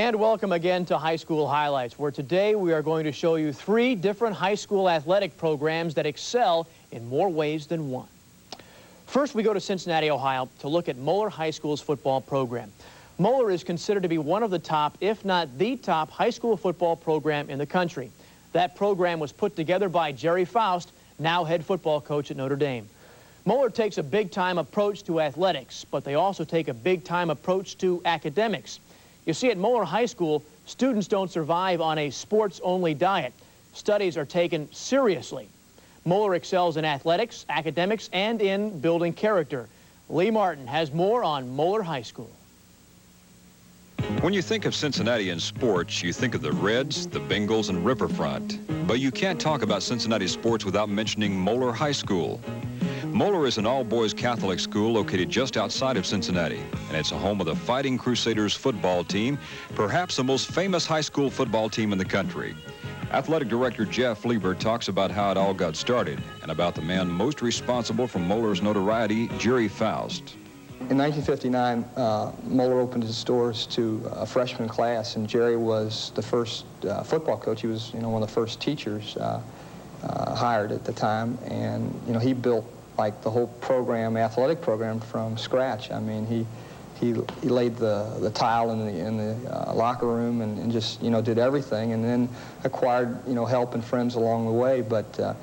And welcome again to High School Highlights, where today we are going to show you 3 different high school athletic programs that excel in more ways than one. First, we go to Cincinnati, Ohio, to look at Moeller High School's football program. Moeller is considered to be one of the top, if not the top, high school football program in the country. That program was put together by Gerry Faust, now head football coach at Notre Dame. Moeller takes a big-time approach to athletics, but they also take a big-time approach to academics. You see, at Moeller High School, students don't survive on a sports-only diet. Studies are taken seriously. Moeller excels in athletics, academics, and in building character. Lee Martin has more on Moeller High School. When you think of Cincinnati in sports, you think of the Reds, the Bengals, and Riverfront. But you can't talk about Cincinnati sports without mentioning Moeller High School. Moeller is an all-boys Catholic school located just outside of Cincinnati, and it's a home of the Fighting Crusaders football team, perhaps the most famous high school football team in the country. Athletic Director Jeff Lieber talks about how it all got started and about the man most responsible for Moeller's notoriety, Gerry Faust. In 1959, Moeller opened his doors to a freshman class, and Gerry was the first football coach. He was, one of the first teachers hired at the time, and he built like the whole program, athletic program, from scratch. I mean, he laid the tile in the locker room and just did everything, and then acquired help and friends along the way. But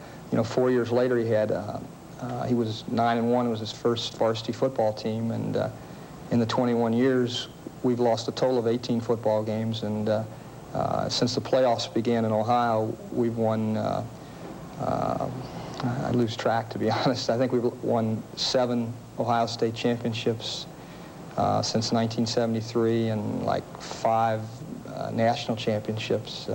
4 years later, he was 9-1. It was his first varsity football team, and in the 21 years, we've lost a total of 18 football games, and since the playoffs began in Ohio, we've won. I lose track, to be honest. I think we've won 7 Ohio State championships since 1973, and like 5 national championships.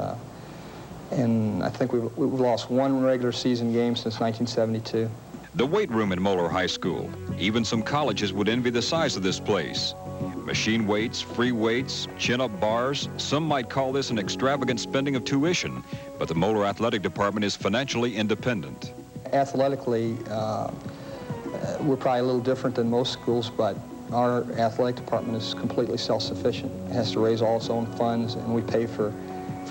And I think we've lost 1 regular season game since 1972. The weight room in Moeller High School. Even some colleges would envy the size of this place. Machine weights, free weights, chin-up bars. Some might call this an extravagant spending of tuition, but the Moeller Athletic Department is financially independent. Athletically, we're probably a little different than most schools, but our athletic department is completely self-sufficient. It has to raise all its own funds, and we pay for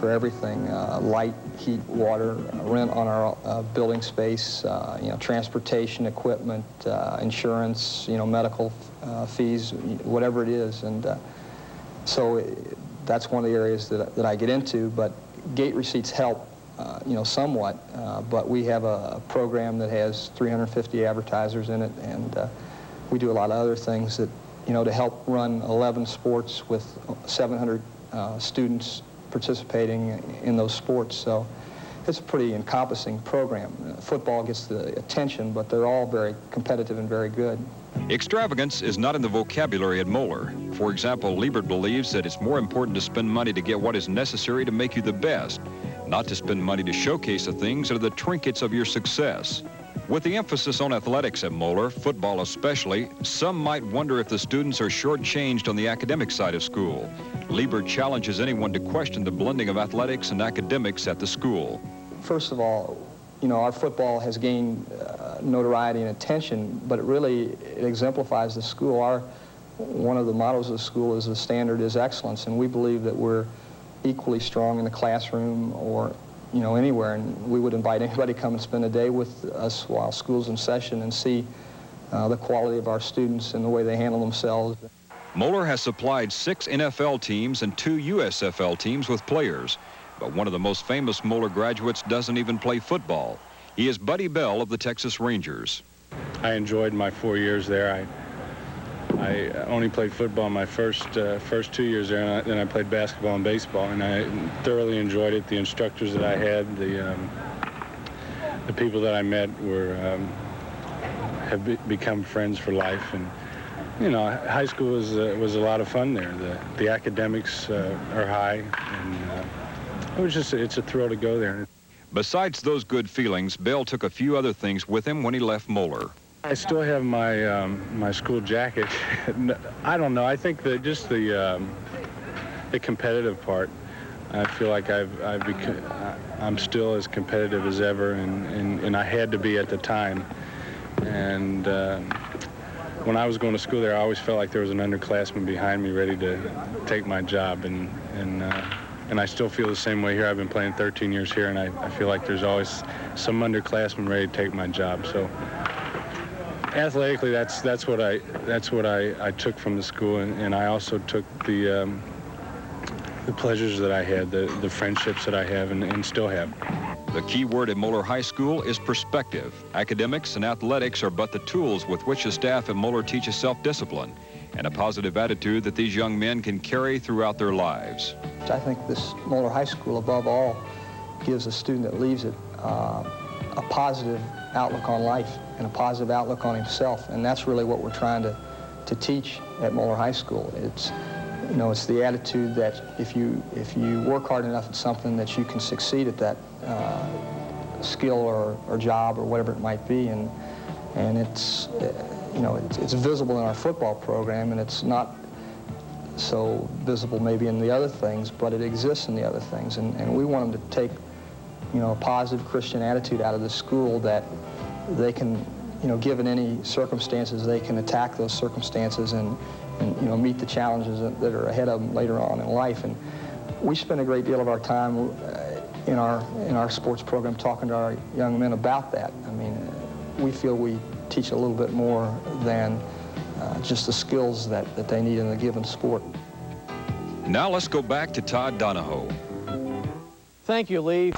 everything, light, heat, water, rent on our building space, transportation, equipment, insurance, medical fees, whatever it is. And so that's one of the areas that I get into, but gate receipts help, somewhat, but we have a program that has 350 advertisers in it, and we do a lot of other things that, to help run 11 sports with 700 students participating in those sports. So it's a pretty encompassing program. Football gets the attention, but they're all very competitive and very good. Extravagance is not in the vocabulary at Moeller. For example, Liebert believes that it's more important to spend money to get what is necessary to make you the best, not to spend money to showcase the things that are the trinkets of your success. With the emphasis on athletics at Moeller, football especially, some might wonder if the students are shortchanged on the academic side of school. Liebert challenges anyone to question the blending of athletics and academics at the school. First of all, our football has gained notoriety and attention, but it exemplifies the school. One of the mottos of the school is the standard is excellence, and we believe that we're equally strong in the classroom or anywhere, and we would invite anybody to come and spend a day with us while school's in session and see the quality of our students and the way they handle themselves. Moeller has supplied 6 NFL teams and 2 USFL teams with players, but one of the most famous Moeller graduates doesn't even play football. He is Buddy Bell of the Texas Rangers. I enjoyed my 4 years there. I only played football my first 2 years there, and then I played basketball and baseball, and I thoroughly enjoyed it. The instructors that I had, the people that I met have become friends for life, and high school was a lot of fun there. The academics are high, and it's a thrill to go there. Besides those good feelings, Bell took a few other things with him when he left Moeller. I still have my my school jacket. I don't know. I think that just the competitive part. I feel like I'm still as competitive as ever, and I had to be at the time. And when I was going to school there, I always felt like there was an underclassman behind me ready to take my job, and I still feel the same way here. I've been playing 13 years here, and I feel like there's always some underclassman ready to take my job. So athletically, that's what I took from the school, and I also took the pleasures that I had, the friendships that I have and still have. The key word at Moeller High School is perspective. Academics and athletics are but the tools with which the staff at Moeller teaches self-discipline and a positive attitude that these young men can carry throughout their lives. I think this Moeller High School, above all, gives a student that leaves it a positive outlook on life and a positive outlook on himself, and that's really what we're trying to teach at Moeller High School. It's the attitude that if you work hard enough at something, that you can succeed at that skill or job or whatever it might be, and it's it's visible in our football program, and it's not so visible maybe in the other things, but it exists in the other things, and we want them to take a positive Christian attitude out of the school, that they can, given any circumstances, they can attack those circumstances and meet the challenges that are ahead of them later on in life. And we spend a great deal of our time in our sports program talking to our young men about that. I mean, we feel we teach a little bit more than just the skills that they need in a given sport. Now let's go back to Todd Donahoe. Thank you, Lee.